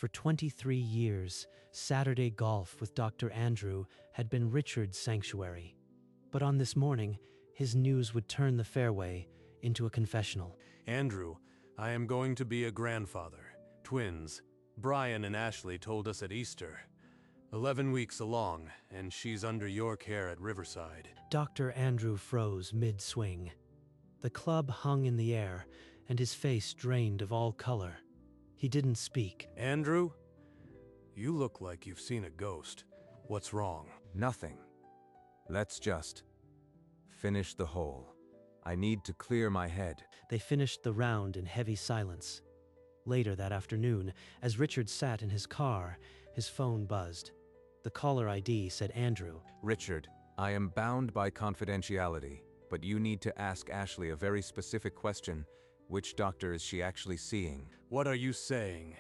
For 23 years, Saturday golf with Dr. Andrew had been Richard's sanctuary. But on this morning, his news would turn the fairway into a confessional. Andrew, I am going to be a grandfather. Twins. Brian and Ashley told us at Easter. 11 weeks along, and she's under your care at Riverside. Dr. Andrew froze mid-swing. The club hung in the air, and his face drained of all color. He didn't speak. Andrew? You look like you've seen a ghost. What's wrong? Nothing. Let's just finish the hole. I need to clear my head. They finished the round in heavy silence. Later that afternoon, as Richard sat in his car, his phone buzzed. The caller ID said Andrew. Richard, I am bound by confidentiality, but you need to ask Ashley a very specific question. Which doctor is she actually seeing? What are you saying?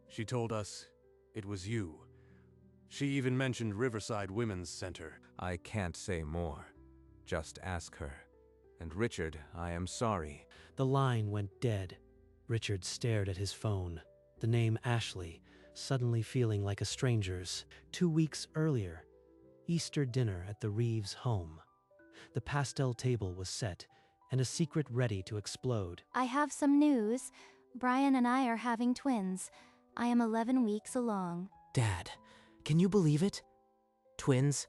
She told us it was you. She even mentioned Riverside Women's Center. I can't say more. Just ask her. And Richard, I am sorry. The line went dead. Richard stared at his phone. The name Ashley, suddenly feeling like a stranger's. 2 weeks earlier, Easter dinner at the Reeves home. The pastel table was set, and a secret ready to explode. I have some news. Brian and I are having twins. I am 11 weeks along. Dad, can you believe it? Twins?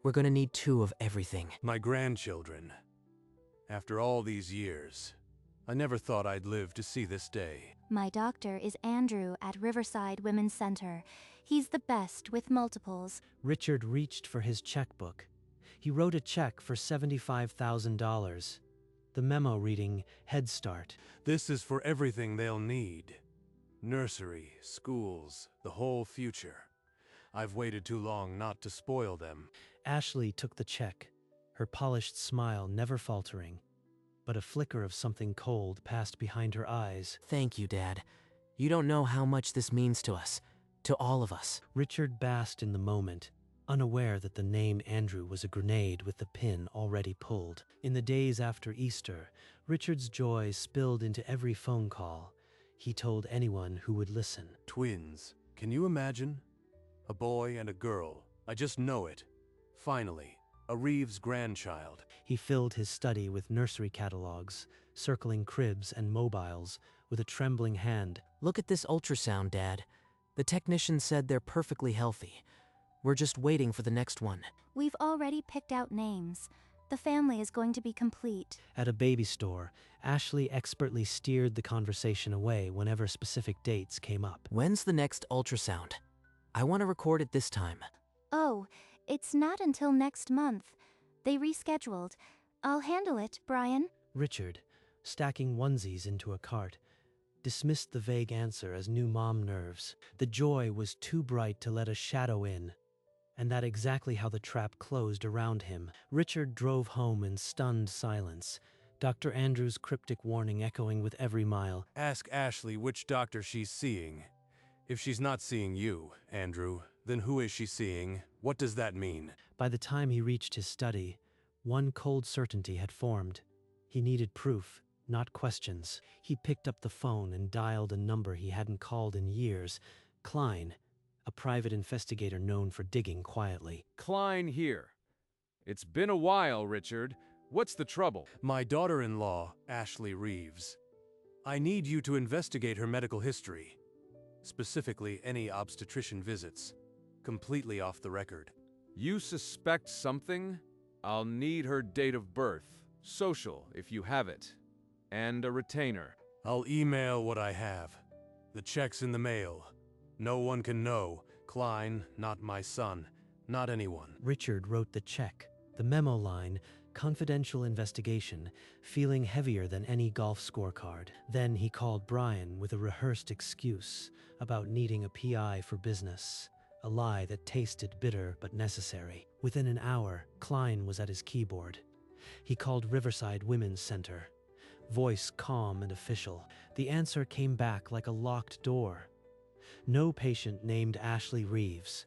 We're gonna need 2 of everything. My grandchildren. After all these years, I never thought I'd live to see this day. My doctor is Andrew at Riverside Women's Center. He's the best with multiples. Richard reached for his checkbook. He wrote a check for $75,000. The memo reading, Head Start. This is for everything they'll need. Nursery, schools, the whole future. I've waited too long not to spoil them. Ashley took the check, her polished smile never faltering. But a flicker of something cold passed behind her eyes. Thank you, Dad. You don't know how much this means to us, to all of us. Richard basked in the moment, unaware that the name Andrew was a grenade with the pin already pulled. In the days after Easter, Richard's joy spilled into every phone call. He told anyone who would listen. Twins. Can you imagine? A boy and a girl. I just know it. Finally, a Reeves grandchild. He filled his study with nursery catalogs, circling cribs and mobiles with a trembling hand. Look at this ultrasound, Dad. The technician said they're perfectly healthy. We're just waiting for the next one. We've already picked out names. The family is going to be complete. At a baby store, Ashley expertly steered the conversation away whenever specific dates came up. When's the next ultrasound? I want to record it this time. Oh, it's not until next month. They rescheduled. I'll handle it, Brian. Richard, stacking onesies into a cart, dismissed the vague answer as new mom nerves. The joy was too bright to let a shadow in, and that exactly how the trap closed around him. Richard drove home in stunned silence, Dr. Andrew's cryptic warning echoing with every mile. Ask Ashley which doctor she's seeing. If she's not seeing you, Andrew, then who is she seeing? What does that mean? By the time he reached his study, one cold certainty had formed. He needed proof, not questions. He picked up the phone and dialed a number he hadn't called in years. Klein, a private investigator known for digging quietly. Klein here. It's been a while, Richard. What's the trouble? My daughter-in-law, Ashley Reeves. I need you to investigate her medical history. Specifically, any obstetrician visits. Completely off the record. You suspect something? I'll need her date of birth, social if you have it, and a retainer. I'll email what I have. The check's in the mail. No one can know. Klein, not my son, not anyone. Richard wrote the check. The memo line, confidential investigation, feeling heavier than any golf scorecard. Then he called Brian with a rehearsed excuse about needing a PI for business, a lie that tasted bitter but necessary. Within an hour, Klein was at his keyboard. He called Riverside Women's Center. Voice calm and official. The answer came back like a locked door. No patient named Ashley Reeves.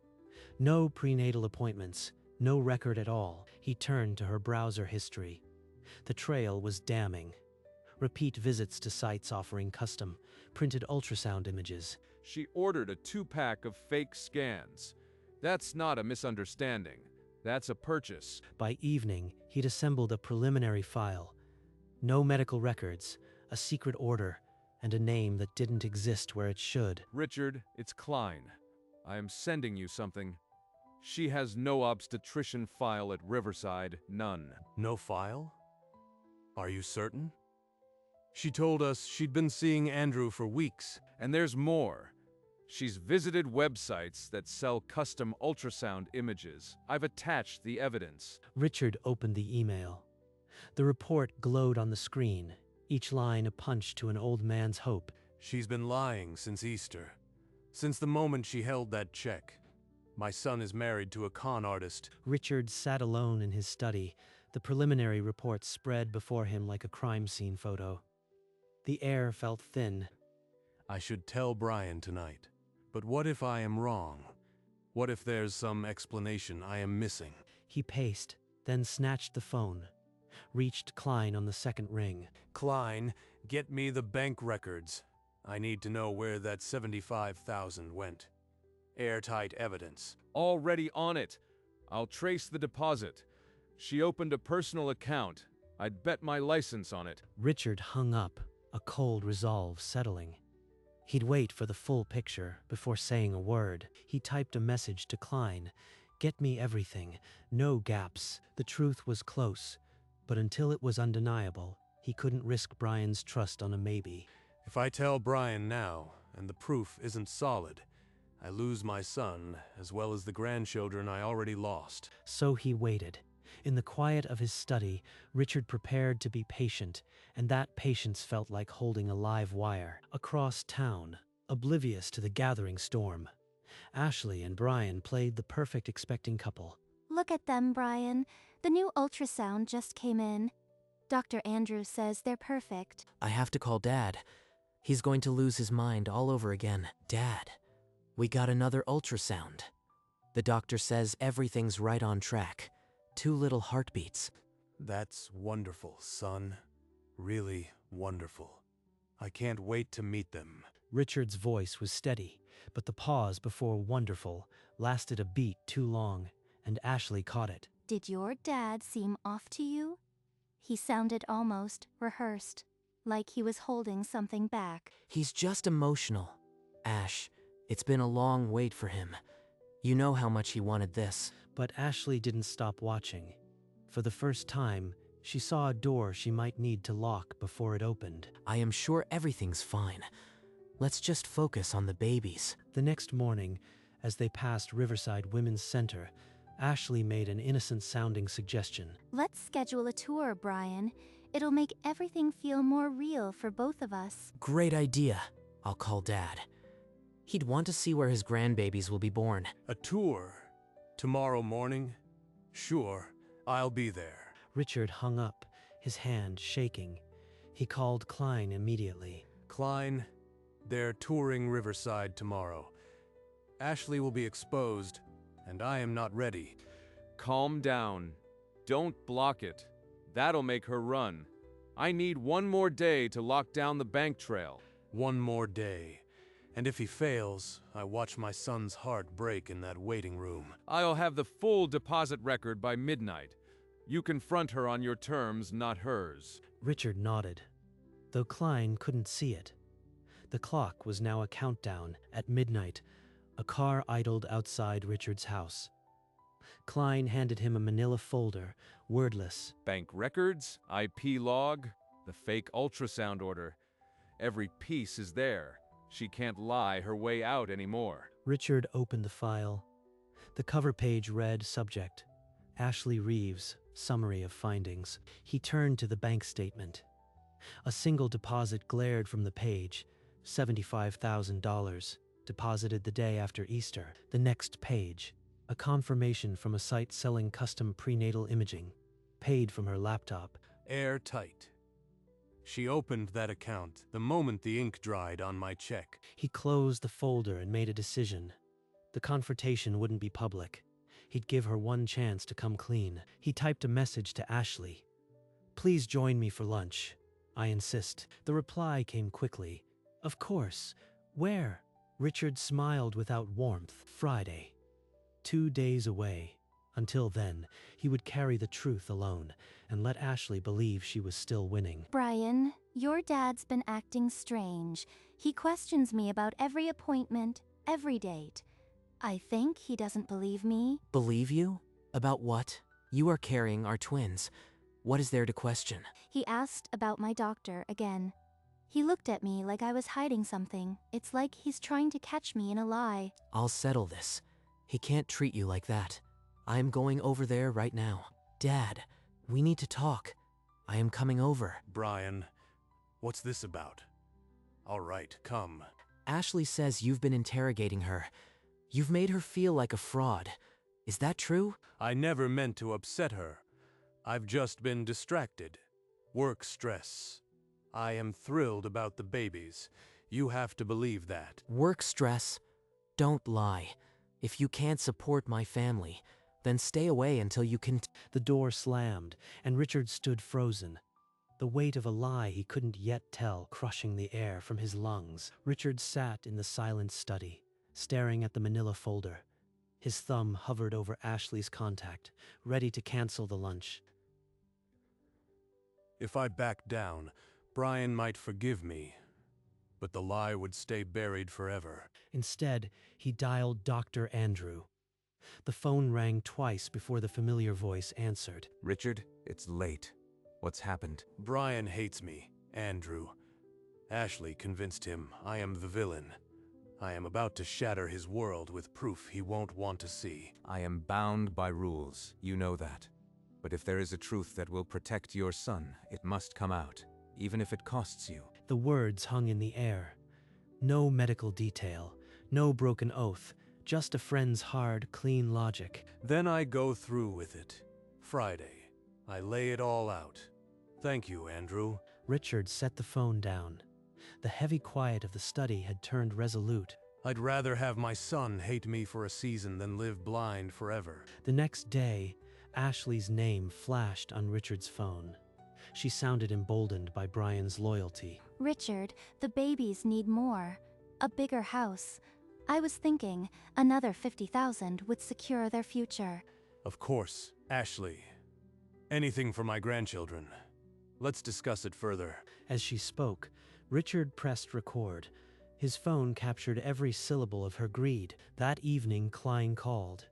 No prenatal appointments. No record at all. He turned to her browser history. The trail was damning. Repeat visits to sites offering custom, printed ultrasound images. She ordered a 2-pack of fake scans. That's not a misunderstanding. That's a purchase. By evening, he'd assembled a preliminary file. No medical records, a secret order, and a name that didn't exist where it should. Richard, it's Klein. I am sending you something. She has no obstetrician file at Riverside, none. No file? Are you certain? She told us she'd been seeing Andrew for weeks. And there's more. She's visited websites that sell custom ultrasound images. I've attached the evidence. Richard opened the email. The report glowed on the screen, each line a punch to an old man's hope. She's been lying since Easter. Since the moment she held that check. My son is married to a con artist. Richard sat alone in his study. The preliminary report spread before him like a crime scene photo. The air felt thin. I should tell Brian tonight. But what if I am wrong? What if there's some explanation I am missing? He paced, then snatched the phone. Reached Klein on the second ring. Klein, get me the bank records. I need to know where that $75,000 went. Airtight evidence. Already on it. I'll trace the deposit. She opened a personal account. I'd bet my license on it. Richard hung up, a cold resolve settling. He'd wait for the full picture before saying a word. He typed a message to Klein. Get me everything. No gaps. The truth was close. But until it was undeniable, he couldn't risk Brian's trust on a maybe. If I tell Brian now, and the proof isn't solid, I lose my son, as well as the grandchildren I already lost. So he waited. In the quiet of his study, Richard prepared to be patient, and that patience felt like holding a live wire. Across town, oblivious to the gathering storm, Ashley and Brian played the perfect expecting couple. Look at them, Brian. The new ultrasound just came in. Dr. Andrews says they're perfect. I have to call Dad. He's going to lose his mind all over again. Dad, we got another ultrasound. The doctor says everything's right on track. 2 little heartbeats. That's wonderful, son. Really wonderful. I can't wait to meet them. Richard's voice was steady, but the pause before wonderful lasted a beat too long, and Ashley caught it. Did your dad seem off to you? He sounded almost rehearsed, like he was holding something back. He's just emotional. Ash, it's been a long wait for him. You know how much he wanted this. But Ashley didn't stop watching. For the first time, she saw a door she might need to lock before it opened. I am sure everything's fine. Let's just focus on the babies. The next morning, as they passed Riverside Women's Center, Ashley made an innocent-sounding suggestion. Let's schedule a tour, Brian. It'll make everything feel more real for both of us. Great idea. I'll call Dad. He'd want to see where his grandbabies will be born. A tour? Tomorrow morning? Sure, I'll be there. Richard hung up, his hand shaking. He called Klein immediately. Klein, they're touring Riverside tomorrow. Ashley will be exposed, and I am not ready. Calm down. Don't block it. That'll make her run. I need 1 more day to lock down the bank trail. 1 more day. And if he fails, I watch my son's heart break in that waiting room. I'll have the full deposit record by midnight. You confront her on your terms, not hers. Richard nodded, though Klein couldn't see it. The clock was now a countdown. At midnight, a car idled outside Richard's house. Klein handed him a manila folder, wordless. Bank records, IP log, the fake ultrasound order. Every piece is there. She can't lie her way out anymore. Richard opened the file. The cover page read subject, Ashley Reeves, summary of findings. He turned to the bank statement. A single deposit glared from the page, $75,000, deposited the day after Easter. The next page, a confirmation from a site selling custom prenatal imaging, paid from her laptop. Airtight. She opened that account the moment the ink dried on my check. He closed the folder and made a decision. The confrontation wouldn't be public. He'd give her 1 chance to come clean. He typed a message to Ashley. Please join me for lunch. I insist. The reply came quickly. Of course. Where? Richard smiled without warmth. Friday. 2 days away. Until then, he would carry the truth alone and let Ashley believe she was still winning. Brian, your dad's been acting strange. He questions me about every appointment, every date. I think he doesn't believe me. Believe you? About what? You are carrying our twins. What is there to question? He asked about my doctor again. He looked at me like I was hiding something. It's like he's trying to catch me in a lie. I'll settle this. He can't treat you like that. I am going over there right now. Dad, we need to talk. I am coming over. Brian, what's this about? All right, come. Ashley says you've been interrogating her. You've made her feel like a fraud. Is that true? I never meant to upset her. I've just been distracted. Work stress. I am thrilled about the babies. You have to believe that. Work stress? Don't lie. If you can't support my family, then stay away until you can. The door slammed, and Richard stood frozen. The weight of a lie he couldn't yet tell crushing the air from his lungs. Richard sat in the silent study, staring at the manila folder. His thumb hovered over Ashley's contact, ready to cancel the lunch. If I backed down, Brian might forgive me, but the lie would stay buried forever. Instead, he dialed Dr. Andrew. The phone rang twice before the familiar voice answered. Richard, it's late. What's happened? Brian hates me, Andrew. Ashley convinced him I am the villain. I am about to shatter his world with proof he won't want to see. I am bound by rules. You know that. But if there is a truth that will protect your son, it must come out, even if it costs you. The words hung in the air. No medical detail, no broken oath, just a friend's hard, clean logic. Then I go through with it. Friday. I lay it all out. Thank you, Andrew. Richard set the phone down. The heavy quiet of the study had turned resolute. I'd rather have my son hate me for a season than live blind forever. The next day, Ashley's name flashed on Richard's phone. She sounded emboldened by Brian's loyalty. Richard, the babies need more. A bigger house. I was thinking another 50,000 would secure their future. Of course, Ashley. Anything for my grandchildren. Let's discuss it further. As she spoke, Richard pressed record. His phone captured every syllable of her greed. That evening, Klein called.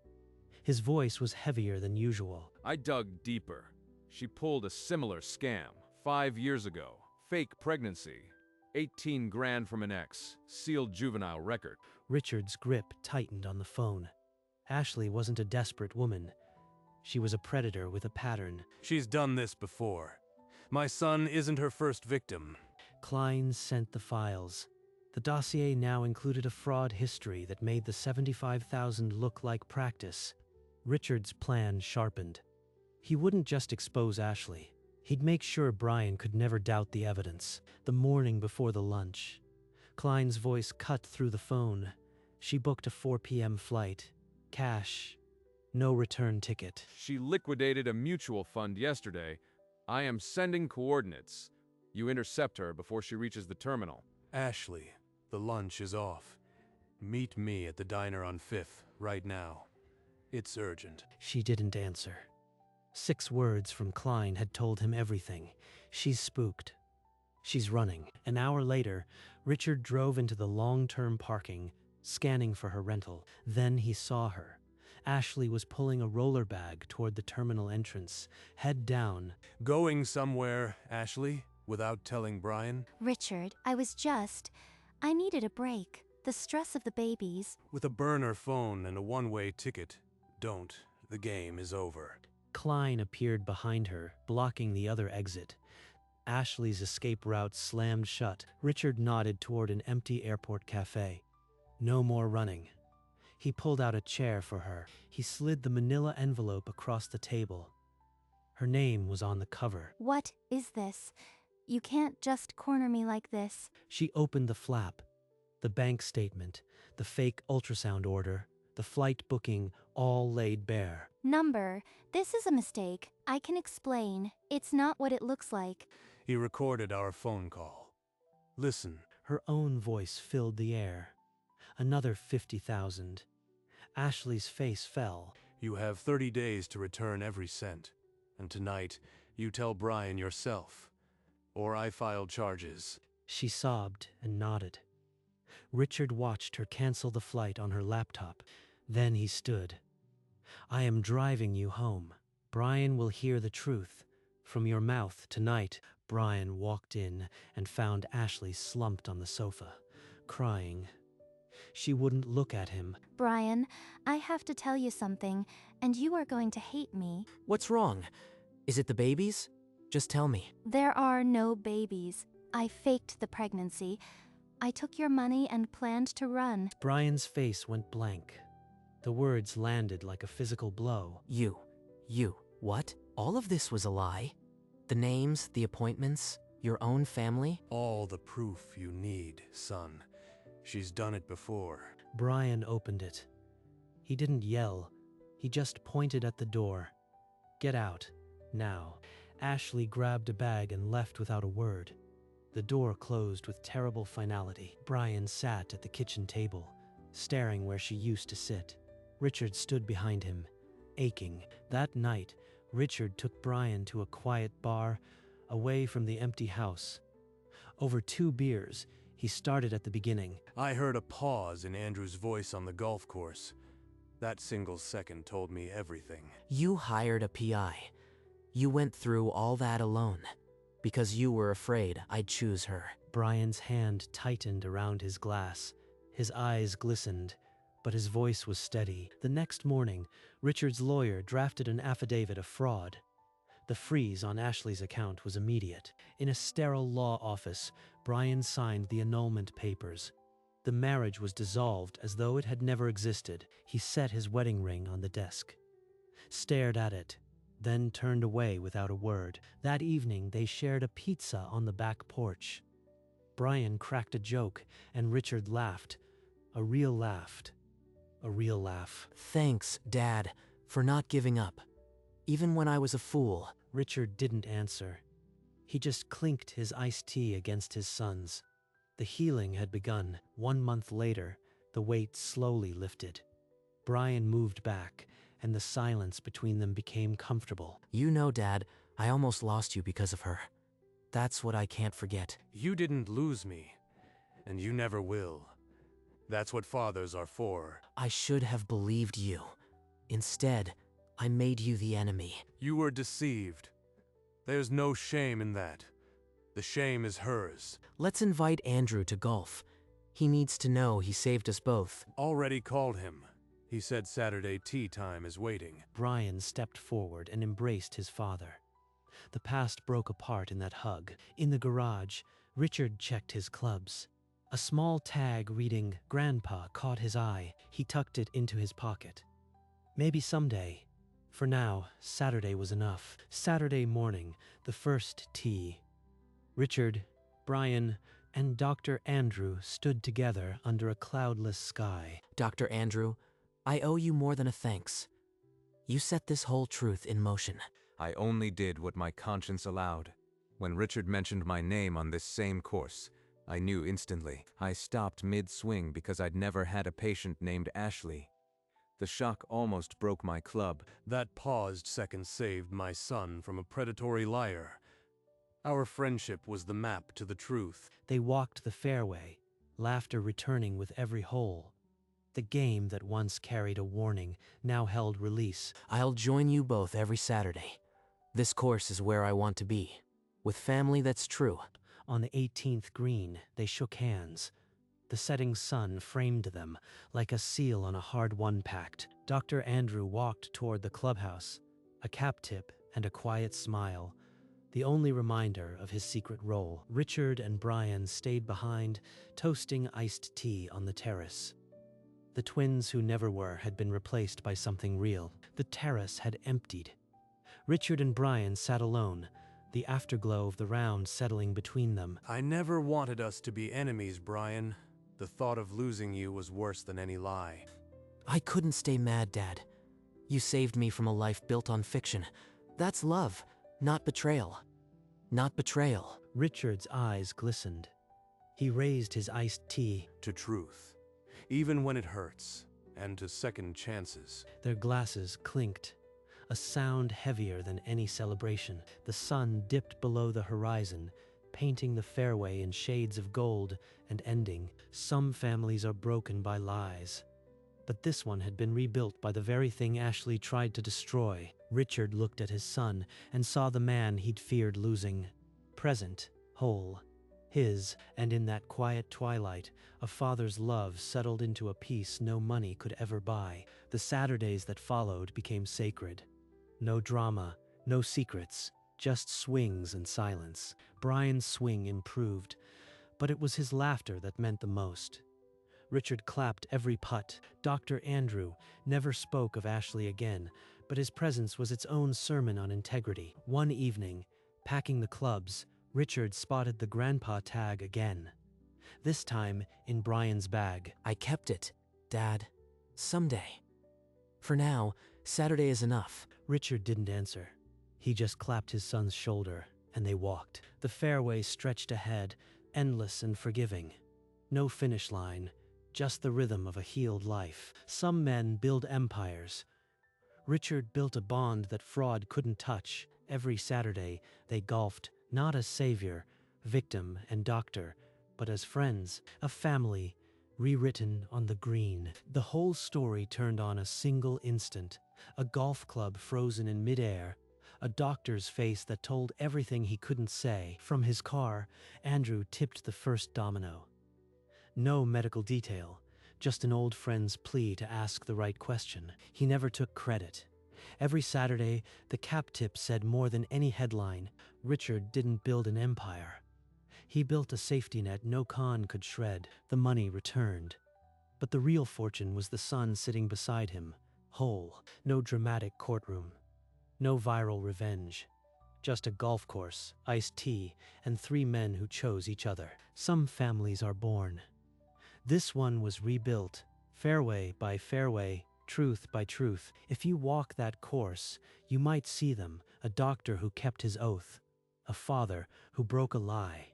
His voice was heavier than usual. I dug deeper. She pulled a similar scam 5 years ago. Fake pregnancy. 18 grand from an ex. Sealed juvenile record. Richard's grip tightened on the phone. Ashley wasn't a desperate woman. She was a predator with a pattern. She's done this before. My son isn't her first victim. Klein sent the files. The dossier now included a fraud history that made the 75,000 look like practice. Richard's plan sharpened. He wouldn't just expose Ashley. He'd make sure Brian could never doubt the evidence. The morning before the lunch, Klein's voice cut through the phone. She booked a 4 p.m. flight. Cash. No return ticket. She liquidated a mutual fund yesterday. I am sending coordinates. You intercept her before she reaches the terminal. Ashley, the lunch is off. Meet me at the diner on 5th, right now. It's urgent. She didn't answer. 6 words from Klein had told him everything. She's spooked. She's running. An hour later, Richard drove into the long-term parking, scanning for her rental. Then he saw her. Ashley was pulling a roller bag toward the terminal entrance, head down. Going somewhere, Ashley, without telling Brian? Richard, I needed a break. The stress of the babies. With a burner phone and a one-way ticket. Don't. The game is over. Klein appeared behind her, blocking the other exit. Ashley's escape route slammed shut. Richard nodded toward an empty airport cafe. No more running. He pulled out a chair for her. He slid the manila envelope across the table. Her name was on the cover. What is this? You can't just corner me like this. She opened the flap. The bank statement, the fake ultrasound order, the flight booking, all laid bare. Number, this is a mistake. I can explain. It's not what it looks like. He recorded our phone call. Listen. Her own voice filled the air. Another 50,000. Ashley's face fell. You have 30 days to return every cent. And tonight, you tell Brian yourself. Or I file charges. She sobbed and nodded. Richard watched her cancel the flight on her laptop. Then he stood. I am driving you home. Brian will hear the truth from your mouth tonight. Brian walked in and found Ashley slumped on the sofa, crying. She wouldn't look at him. Brian, I have to tell you something, and you are going to hate me. What's wrong? Is it the babies? Just tell me. There are no babies. I faked the pregnancy. I took your money and planned to run. Brian's face went blank. The words landed like a physical blow. You. What? All of this was a lie? The names, the appointments, your own family? All the proof you need, son. She's done it before. Brian opened it. He didn't yell. He just pointed at the door. Get out. Now. Ashley grabbed a bag and left without a word. The door closed with terrible finality. Brian sat at the kitchen table, staring where she used to sit. Richard stood behind him, aching. That night, Richard took Brian to a quiet bar, away from the empty house. Over 2 beers, he started at the beginning. I heard a pause in Andrew's voice on the golf course. That single second told me everything. You hired a PI. You went through all that alone. Because you were afraid I'd choose her. Brian's hand tightened around his glass. His eyes glistened, but his voice was steady. The next morning, Richard's lawyer drafted an affidavit of fraud. The freeze on Ashley's account was immediate. In a sterile law office, Brian signed the annulment papers. The marriage was dissolved as though it had never existed. He set his wedding ring on the desk, stared at it, then turned away without a word. That evening, they shared a pizza on the back porch. Brian cracked a joke, and Richard laughed. A real laugh. Thanks, Dad, for not giving up. Even when I was a fool. Richard didn't answer. He just clinked his iced tea against his son's. The healing had begun. 1 month later, the weight slowly lifted. Brian moved back, and the silence between them became comfortable. You know, Dad, I almost lost you because of her. That's what I can't forget. You didn't lose me, and you never will. That's what fathers are for. I should have believed you. Instead, I made you the enemy. You were deceived. There's no shame in that. The shame is hers. Let's invite Andrew to golf. He needs to know he saved us both. Already called him. He said Saturday tea time is waiting. Brian stepped forward and embraced his father. The past broke apart in that hug. In the garage, Richard checked his clubs. A small tag reading Grandpa caught his eye. He tucked it into his pocket. Maybe someday. For now, Saturday was enough. Saturday morning, the first tee. Richard, Brian, and Dr. Andrew stood together under a cloudless sky. Dr. Andrew, I owe you more than a thanks. You set this whole truth in motion. I only did what my conscience allowed. When Richard mentioned my name on this same course, I knew instantly. I stopped mid-swing because I'd never had a patient named Ashley. The shock almost broke my club. That paused second saved my son from a predatory liar. Our friendship was the map to the truth. They walked the fairway, laughter returning with every hole. The game that once carried a warning now held release. I'll join you both every Saturday. This course is where I want to be. With family that's true. On the 18th green, they shook hands. The setting sun framed them like a seal on a hard-won pact. Dr. Andrew walked toward the clubhouse, a cap tip and a quiet smile, the only reminder of his secret role. Richard and Brian stayed behind, toasting iced tea on the terrace. The twins who never were had been replaced by something real. The terrace had emptied. Richard and Brian sat alone, the afterglow of the round settling between them. I never wanted us to be enemies, Brian. The thought of losing you was worse than any lie. I couldn't stay mad, Dad. You saved me from a life built on fiction. That's love, not betrayal. Not betrayal. Richard's eyes glistened. He raised his iced tea. To truth. even when it hurts, and to second chances. Their glasses clinked, a sound heavier than any celebration. The sun dipped below the horizon, painting the fairway in shades of gold and ending. Some families are broken by lies, but this one had been rebuilt by the very thing Ashley tried to destroy. Richard looked at his son and saw the man he'd feared losing. Present, whole, his, and in that quiet twilight, a father's love settled into a peace no money could ever buy. The Saturdays that followed became sacred. No drama, no secrets, just swings and silence. Brian's swing improved, but it was his laughter that meant the most. Richard clapped every putt. Dr. Andrew never spoke of Ashley again, but his presence was its own sermon on integrity. One evening, packing the clubs, Richard spotted the grandpa tag again. This time in Brian's bag. I kept it, Dad. Someday. For now, Saturday is enough. Richard didn't answer. He just clapped his son's shoulder, and they walked. The fairway stretched ahead, endless and forgiving. No finish line, just the rhythm of a healed life. Some men build empires. Richard built a bond that fraud couldn't touch. Every Saturday, they golfed, not as savior, victim, and doctor, but as friends, a family, rewritten on the green. The whole story turned on a single instant. A golf club frozen in midair, a doctor's face that told everything he couldn't say. From his car, Andrew tipped the first domino. No medical detail, just an old friend's plea to ask the right question. He never took credit. Every Saturday, the cap tip said more than any headline. Richard didn't build an empire. He built a safety net no con could shred. The money returned. But the real fortune was the son sitting beside him, whole. No dramatic courtroom. No viral revenge. Just a golf course, iced tea, and 3 men who chose each other. Some families are born. This one was rebuilt, fairway by fairway, truth by truth. If you walk that course, you might see them, a doctor who kept his oath, a father who broke a lie,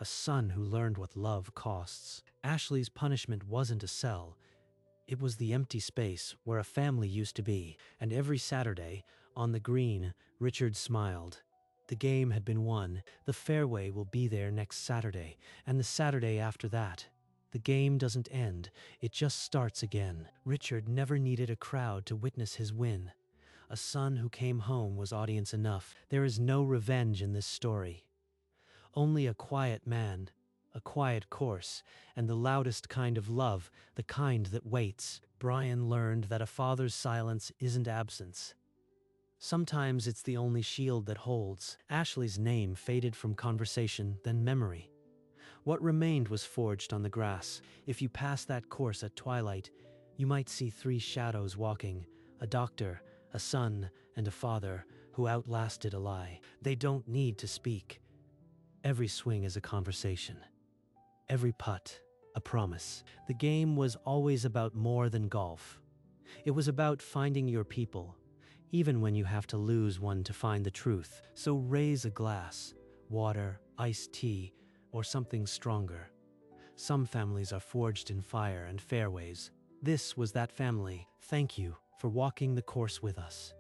a son who learned what love costs. Ashley's punishment wasn't a cell. It was the empty space where a family used to be. And every Saturday, on the green, Richard smiled. The game had been won. The fairway will be there next Saturday, and the Saturday after that. The game doesn't end, it just starts again. Richard never needed a crowd to witness his win. A son who came home was audience enough. There is no revenge in this story. Only a quiet man, a quiet course, and the loudest kind of love, the kind that waits. Brian learned that a father's silence isn't absence. Sometimes it's the only shield that holds. Ashley's name faded from conversation, then memory. What remained was forged on the grass. If you pass that course at twilight, you might see 3 shadows walking, a doctor, a son, and a father who outlasted a lie. They don't need to speak. Every swing is a conversation. Every putt, a promise. The game was always about more than golf. It was about finding your people, even when you have to lose one to find the truth. So raise a glass, water, iced tea, or something stronger. Some families are forged in fire and fairways. This was that family. Thank you for walking the course with us.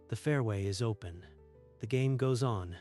The fairway is open. The game goes on.